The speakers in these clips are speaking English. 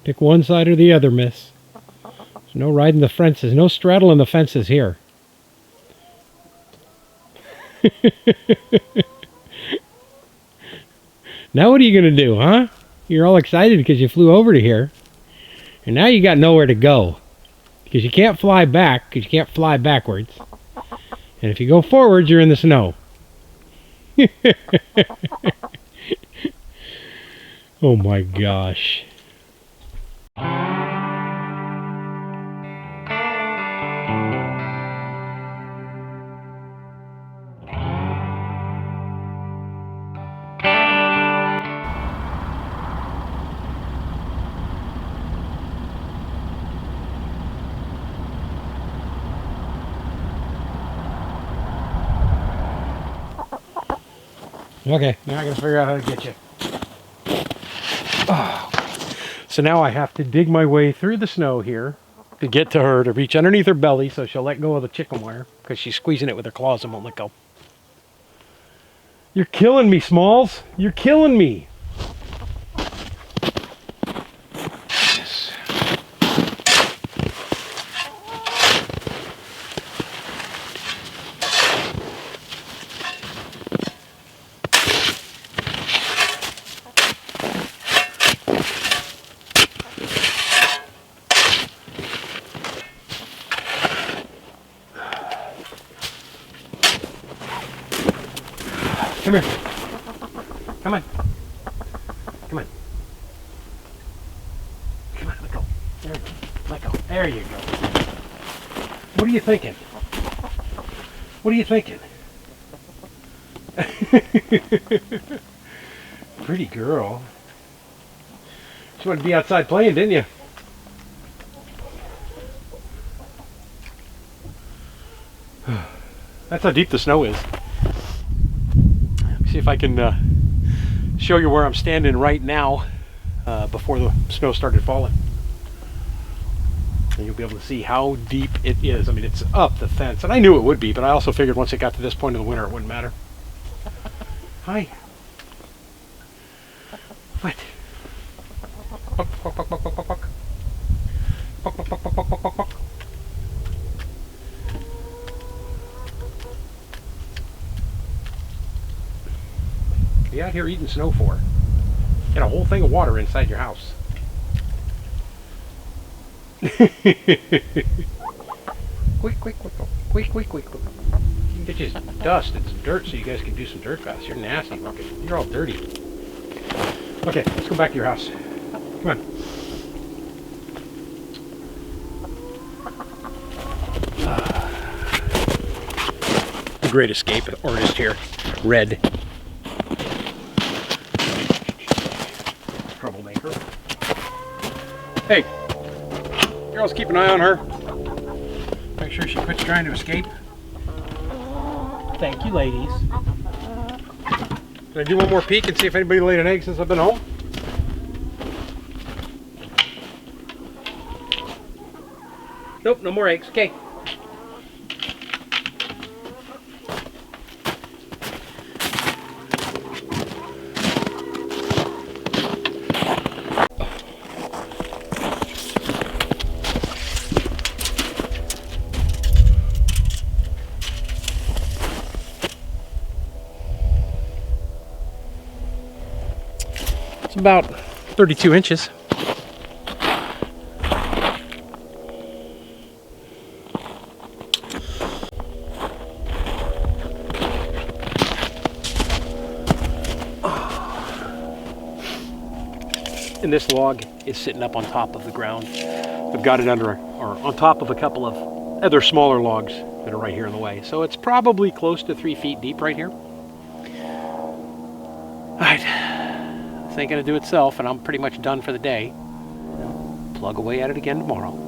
Pick one side or the other, miss. There's no riding the fences. No straddling the fences here. Now what are you going to do, huh? You're all excited because you flew over to here. And now you got nowhere to go. Because you can't fly back, because you can't fly backwards. And if you go forwards, you're in the snow. Oh my gosh. Okay, now I gotta figure out how to get you. Oh. So now I have to dig my way through the snow here to get to her, to reach underneath her belly so she'll let go of the chicken wire because she's squeezing it with her claws and won't let go. You're killing me, Smalls. You're killing me. Yes. Come here. Come on. Come on. Come on, let go. There you go. Let go. There you go. What are you thinking? What are you thinking? Pretty girl. Just wanted to be outside playing, didn't you? That's how deep the snow is. See if I can show you where I'm standing right now before the snow started falling. And you'll be able to see how deep it is. I mean, it's up the fence, and I knew it would be, but I also figured once it got to this point in the winter, it wouldn't matter. Hi. What? Buck, buck, buck, buck, buck, buck, buck. Buck, buck, buck, buck, buck, buck, buck, buck. What are you out here eating snow for? Get a whole thing of water inside your house. Quick, quick, quick, quick, quick, quick, quick. You can get you some dust and some dirt so you guys can do some dirt baths. You're nasty looking. You're all dirty. Okay, let's go back to your house. Come on. The Great Escape artist here. Red. Troublemaker. Hey, girls, keep an eye on her. Make sure she quits trying to escape. Thank you, ladies. Can I do one more peek and see if anybody laid an egg since I've been home? Nope, no more eggs. Okay. It's about 32 inches. And this log is sitting up on top of the ground. I've got it under, or on top of a couple of other smaller logs that are right here in the way. So it's probably close to 3 feet deep right here. All right, this ain't gonna do itself, and I'm pretty much done for the day. Plug away at it again tomorrow.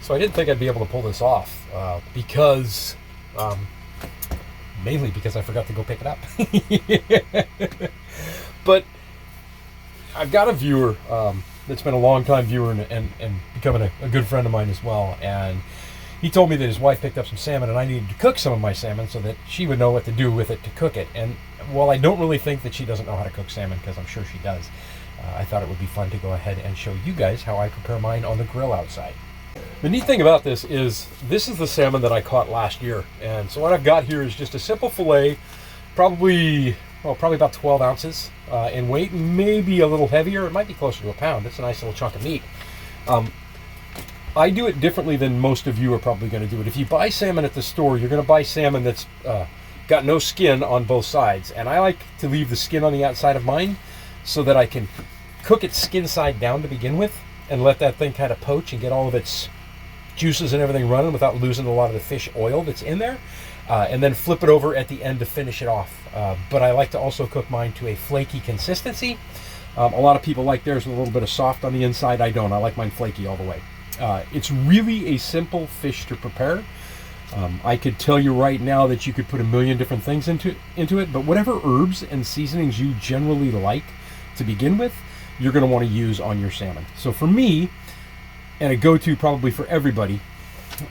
So I didn't think I'd be able to pull this off because, mainly because I forgot to go pick it up. But I've got a viewer that's been a long time viewer and becoming a good friend of mine as well. And he told me that his wife picked up some salmon and I needed to cook some of my salmon so that she would know what to do with it to cook it. And while I don't really think that she doesn't know how to cook salmon, because I'm sure she does, I thought it would be fun to go ahead and show you guys how I prepare mine on the grill outside. The neat thing about this is the salmon that I caught last year. And so what I've got here is just a simple fillet, probably about 12 ounces in weight, maybe a little heavier. It might be closer to a pound. It's a nice little chunk of meat. I do it differently than most of you are probably going to do it. If you buy salmon at the store, you're going to buy salmon that's got no skin on both sides. And I like to leave the skin on the outside of mine so that I can cook it skin side down to begin with and let that thing kind of poach and get all of its juices and everything running without losing a lot of the fish oil that's in there. And then flip it over at the end to finish it off. But I like to also cook mine to a flaky consistency. A lot of people like theirs with a little bit of soft on the inside. I don't. I like mine flaky all the way. It's really a simple fish to prepare. I could tell you right now that you could put a million different things into it, but whatever herbs and seasonings you generally like to begin with, you're going to want to use on your salmon. So for me, and a go-to probably for everybody,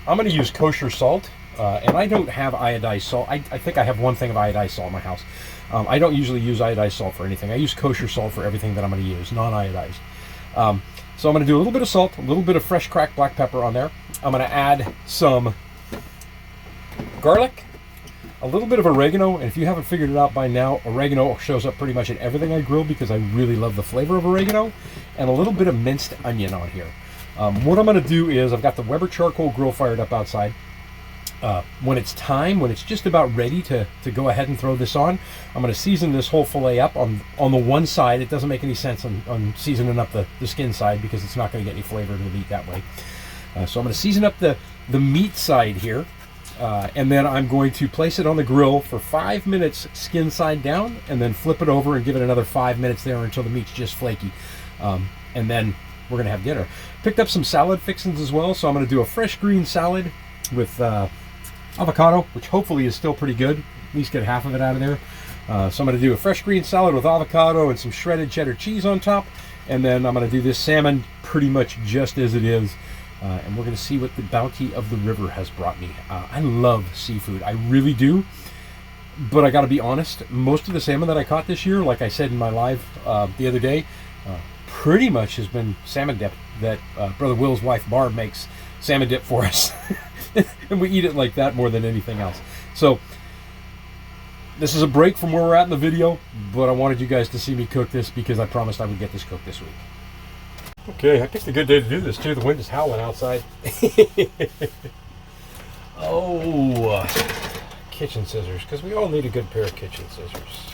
I'm going to use kosher salt. And I don't have iodized salt. I think I have one thing of iodized salt in my house. I don't usually use iodized salt for anything. I use kosher salt for everything that I'm going to use, non-iodized. So I'm going to do a little bit of salt, a little bit of fresh cracked black pepper on there. I'm going to add some garlic, a little bit of oregano, and if you haven't figured it out by now, oregano shows up pretty much in everything I grill because I really love the flavor of oregano, and a little bit of minced onion on here. What I'm going to do is I've got the Weber charcoal grill fired up outside. When it's just about ready to go ahead and throw this on, I'm going to season this whole fillet up on the one side. It doesn't make any sense on seasoning up the skin side because it's not going to get any flavor to the meat that way. So I'm going to season up the meat side here, and then I'm going to place it on the grill for 5 minutes skin side down, and then flip it over and give it another 5 minutes there until the meat's just flaky. And then we're going to have dinner. Picked up some salad fixings as well, so I'm going to do a fresh green salad with avocado, which hopefully is still pretty good. At least get half of it out of there. So I'm going to do a fresh green salad with avocado and some shredded cheddar cheese on top. And then I'm going to do this salmon pretty much just as it is. And we're going to see what the bounty of the river has brought me. I love seafood. I really do. But I got to be honest, most of the salmon that I caught this year, like I said in my live the other day, pretty much has been salmon dip that Brother Will's wife Barb makes salmon dip for us. And we eat it like that more than anything else. So this is a break from where we're at in the video, but I wanted you guys to see me cook this because I promised I would get this cooked this week. Okay, I picked a good day to do this too. The wind is howling outside. Kitchen scissors, because we all need a good pair of kitchen scissors.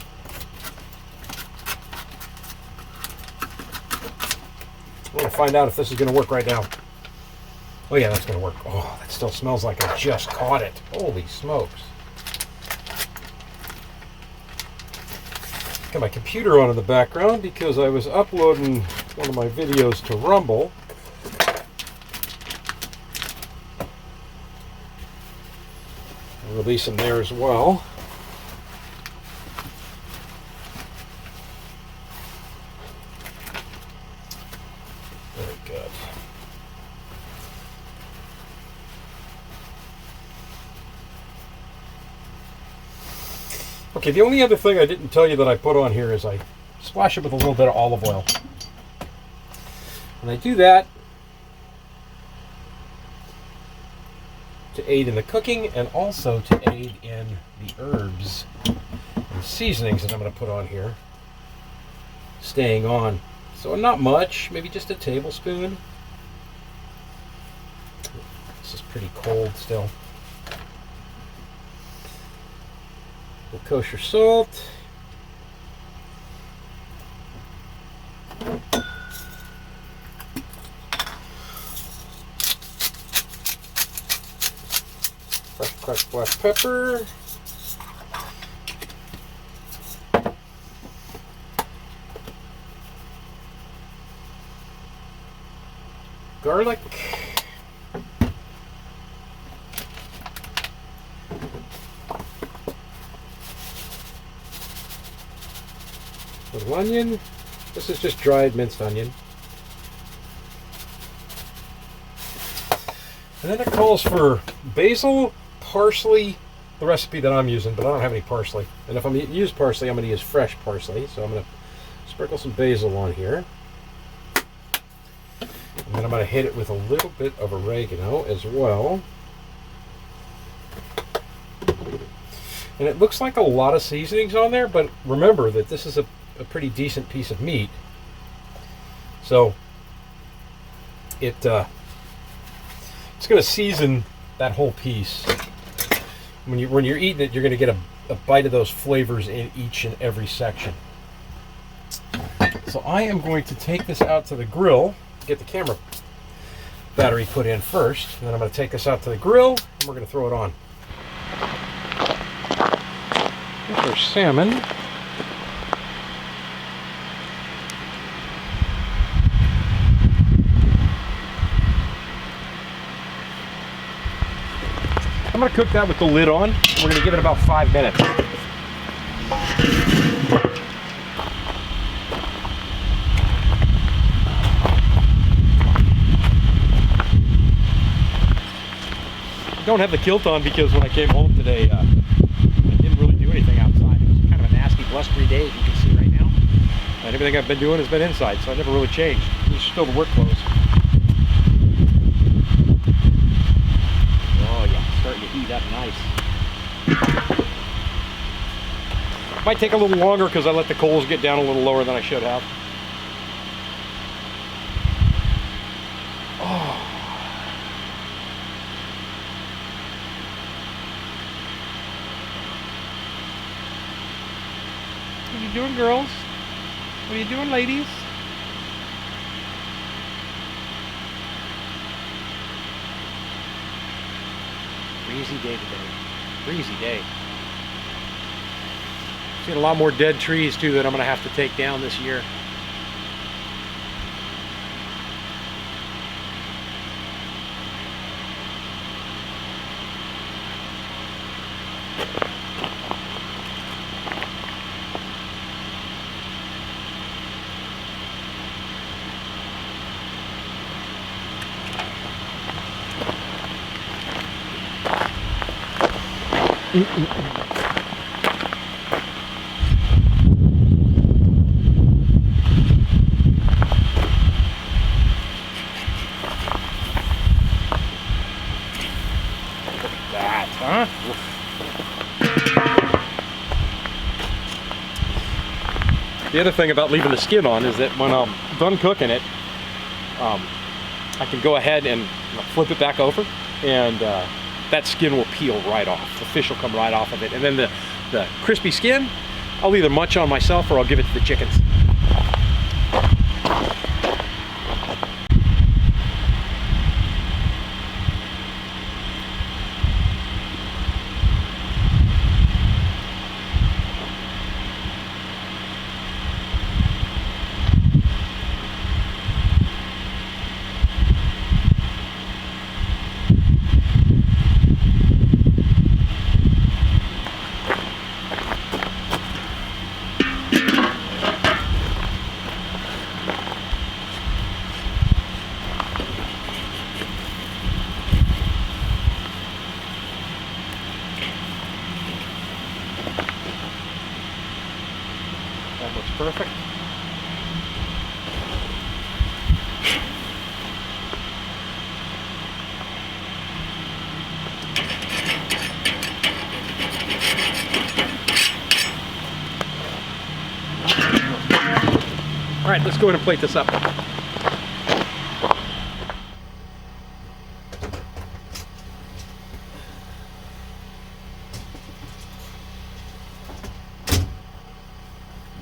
I want to find out if this is going to work right now. Oh yeah, that's going to work. Oh, that still smells like I just caught it. Holy smokes. Got my computer on in the background because I was uploading one of my videos to Rumble. I'll release them there as well. Very good. Okay, the only other thing I didn't tell you that I put on here is I splash it with a little bit of olive oil. And I do that to aid in the cooking and also to aid in the herbs and seasonings that I'm going to put on here staying on. So not much, maybe just a tablespoon. This is pretty cold still. Kosher salt. Fresh cracked black pepper. Garlic. onion. This is just dried minced onion. And then it calls for basil, parsley, the recipe that I'm using, but I don't have any parsley. And if I'm going to use parsley, I'm going to use fresh parsley. So I'm going to sprinkle some basil on here. And then I'm going to hit it with a little bit of oregano as well. And it looks like a lot of seasonings on there, but remember that this is a pretty decent piece of meat. So it's going to season that whole piece. When you're eating it, you're going to get a bite of those flavors in each and every section. So I am going to take this out to the grill, get the camera battery put in first, and then I'm going to take this out to the grill, and we're going to throw it on. Here's our salmon. I'm going to cook that with the lid on. We're going to give it about 5 minutes. Don't have the kilt on because when I came home today, I didn't really do anything outside. It was kind of a nasty, blustery day, as you can see right now. And everything I've been doing has been inside, so I never really changed. These are still the work clothes. Oh yeah, starting to heat up nice. Might take a little longer because I let the coals get down a little lower than I should have. Oh. What are you doing, girls? What are you doing, ladies? Breezy day today. Breezy day. Seen a lot more dead trees too that I'm going to have to take down this year. That, huh? The other thing about leaving the skin on is that when I'm done cooking it, I can go ahead and flip it back over, and that skin will peel right off. The fish will come right off of it. And then the crispy skin, I'll either munch on myself or I'll give it to the chickens. That looks perfect. All right, let's go ahead and plate this up.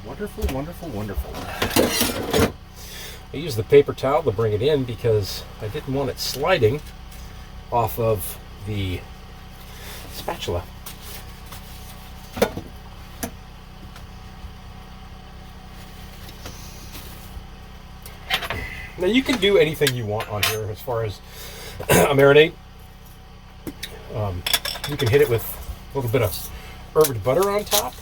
Wonderful, wonderful, wonderful. I used the paper towel to bring it in because I didn't want it sliding off of the spatula. Now you can do anything you want on here as far as a marinade. You can hit it with a little bit of herb butter on top.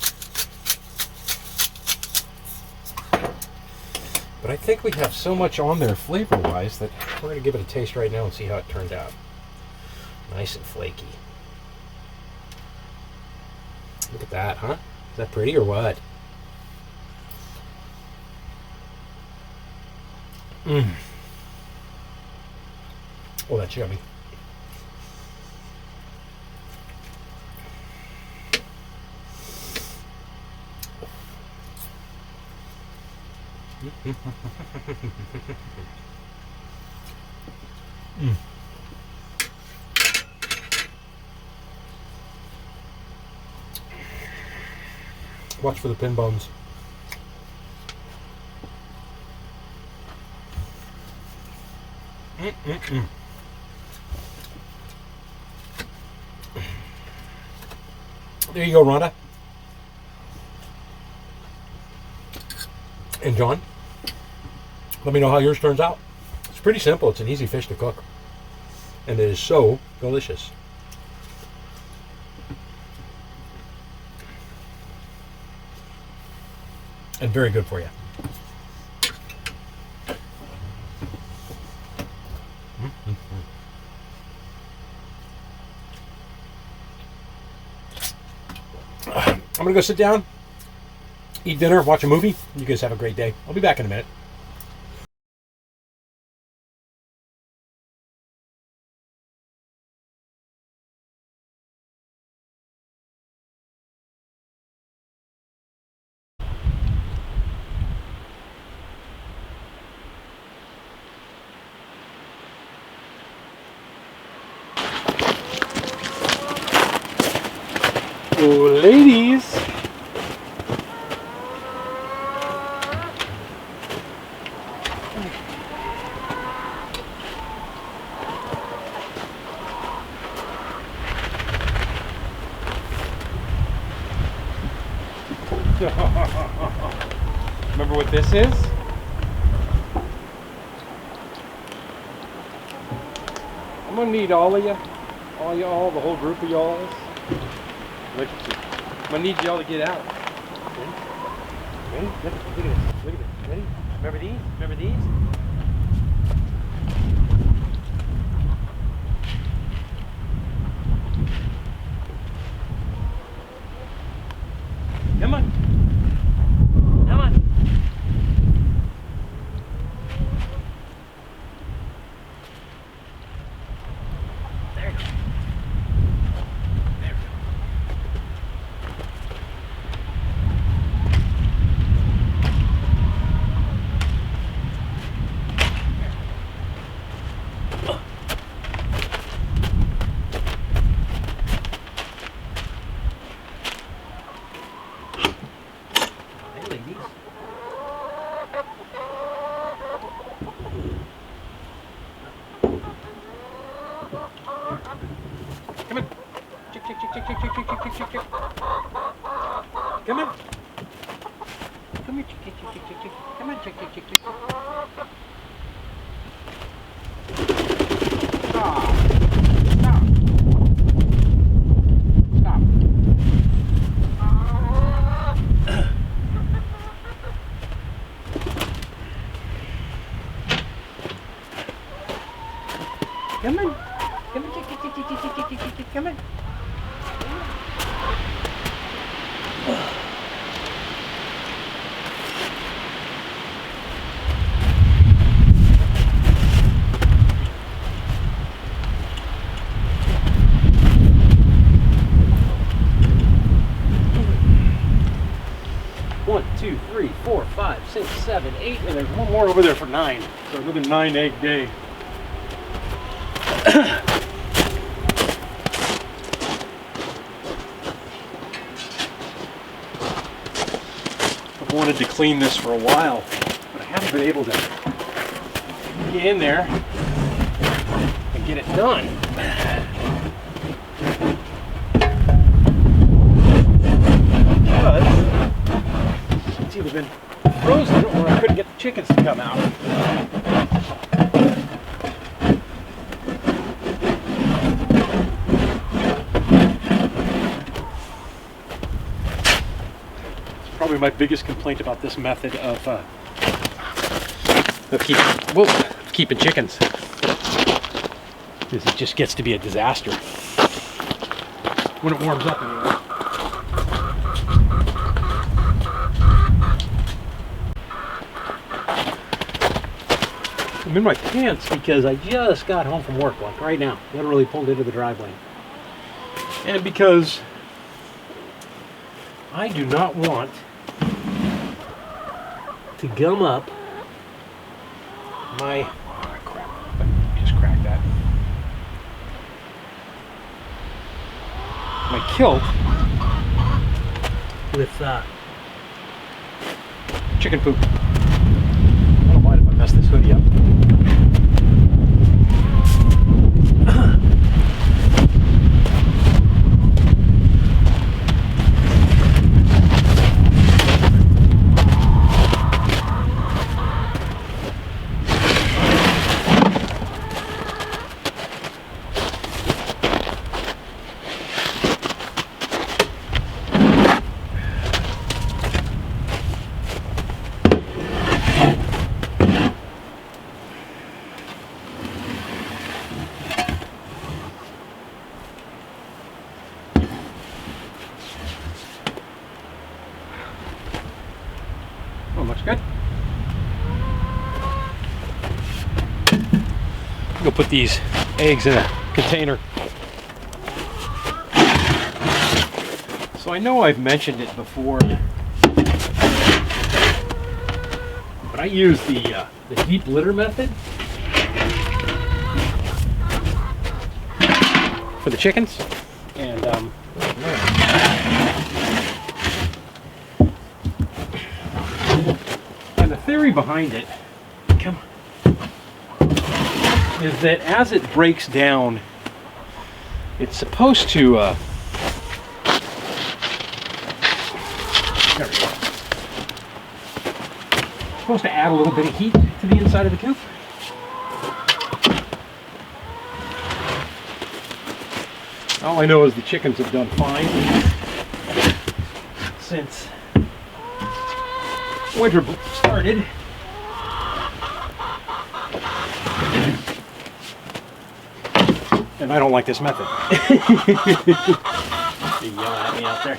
But I think we have so much on there flavor-wise that we're going to give it a taste right now and see how it turned out. Nice and flaky. Look at that, huh? Is that pretty or what? Mmm. Oh, that's yummy. Mm. Watch for the pin bones. Mm-mm-mm. There you go, Rhonda. And John, let me know how yours turns out. It's pretty simple. It's an easy fish to cook. And it is so delicious. And very good for you. I'm going to go sit down, eat dinner, watch a movie. You guys have a great day. I'll be back in a minute. Oh, ladies. Remember what this is? I'm gonna need all of you, all the whole group of y'all. Look at you. I'm gonna need y'all to get out. Ready? Ready? Look at this. Look at this. Ready? Remember these? Remember these? Come on. Come on. There you go. There we go. Hi, ladies. Come on. Chick, chick, chick, chick, chick, chick, chick, chick, chick, chick. Come on. Come here, chick, chick, chick, chick, chick, chick. Come on, chick, chick, chick, chick. Stop. Stop. Stop. Come on. Come on, chick, chick, chick, chick, chick, chick, chick, chick, chick. Come on. One, two, three, 4, 5, 6, 7, 8, and there's one more over there for 9. So another 9-egg day. I've wanted to clean this for a while, but I haven't been able to get in there and get it done. Because it's either been frozen or I couldn't get the chickens to come out. Probably my biggest complaint about this method of of keeping chickens. Because it just gets to be a disaster when it warms up anyway. I'm in my pants because I just got home from work, like right now. Literally pulled into the driveway. And because I do not want to gum up my... Oh, crap. I just cracked that. My kilt with chicken poop. I don't mind if I mess this hoodie up. Oh, looks good. Go put these eggs in a container. So I know I've mentioned it before, but I use the deep litter method for the chickens, and the theory behind it, come on, is that as it breaks down, it's supposed to there we go. Supposed to add a little bit of heat to the inside of the coop. All I know is the chickens have done fine since winter started. And I don't like this method. They yell at me out there.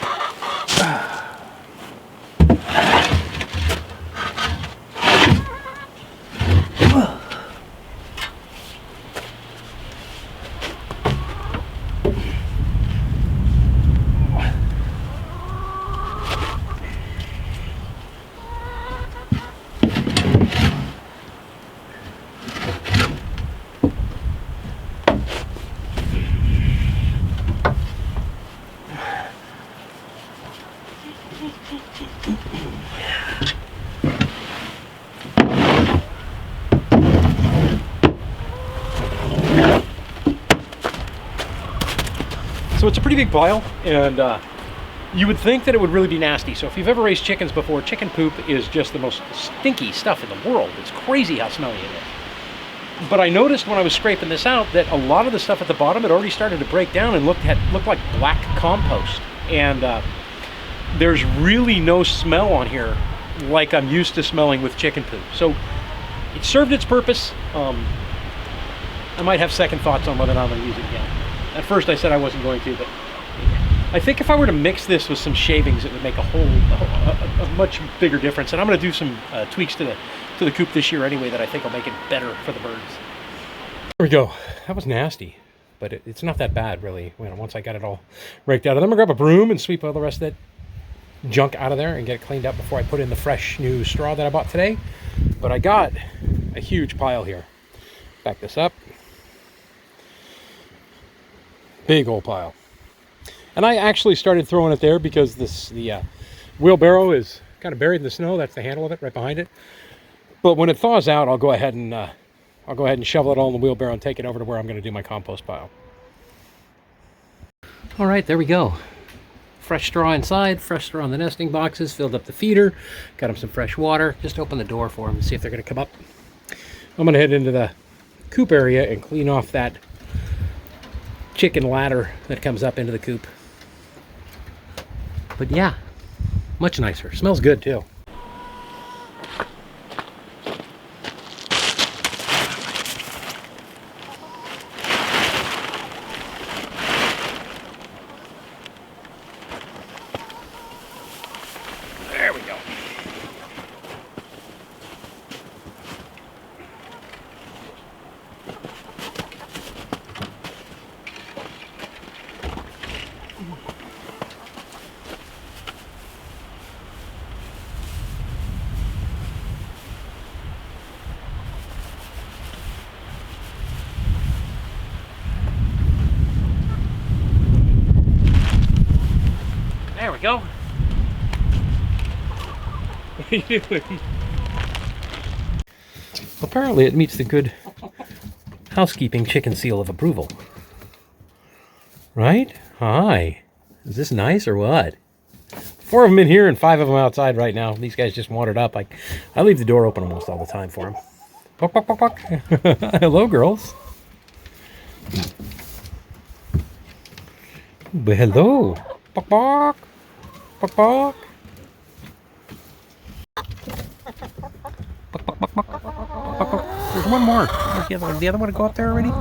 So it's a pretty big pile, and you would think that it would really be nasty. So if you've ever raised chickens before, chicken poop is just the most stinky stuff in the world. It's crazy how smelly it is. But I noticed when I was scraping this out that a lot of the stuff at the bottom had already started to break down and looked like black compost. And there's really no smell on here like I'm used to smelling with chicken poop. So it served its purpose. I might have second thoughts on whether or not I'm going to use it again. At first I said I wasn't going to, but I think if I were to mix this with some shavings, it would make a much bigger difference. And I'm going to do some tweaks to the coop this year anyway that I think will make it better for the birds. There we go. That was nasty, but it's not that bad really. Once I got it all raked out, and then I'm going to grab a broom and sweep all the rest of that junk out of there and get it cleaned up before I put in the fresh new straw that I bought today. But I got a huge pile here. Back this up. Big old pile. And I actually started throwing it there because the wheelbarrow is kind of buried in the snow. That's the handle of it right behind it. But when it thaws out, I'll go ahead and shovel it all in the wheelbarrow and take it over to where I'm going to do my compost pile. All right, there we go. Fresh straw inside, fresh straw in the nesting boxes, filled up the feeder, got them some fresh water. Just open the door for them and see if they're going to come up. I'm going to head into the coop area and clean off that chicken ladder that comes up into the coop. But yeah, much nicer. Smells good too. go. What are you doing? Apparently it meets the good housekeeping chicken seal of approval. Right? Hi. Is this nice or what? 4 of them in here and 5 of them outside right now. These guys just wandered up. I leave the door open almost all the time for them. Buck, buck, buck, buck. Hello, girls. But hello. Buck, buck. Buck, buck. Buck, buck, buck, buck. Buck, buck, buck. There's one more. Where's the other one? Did the other one go up there already?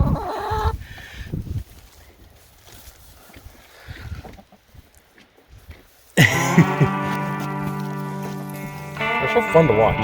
They're so fun to watch.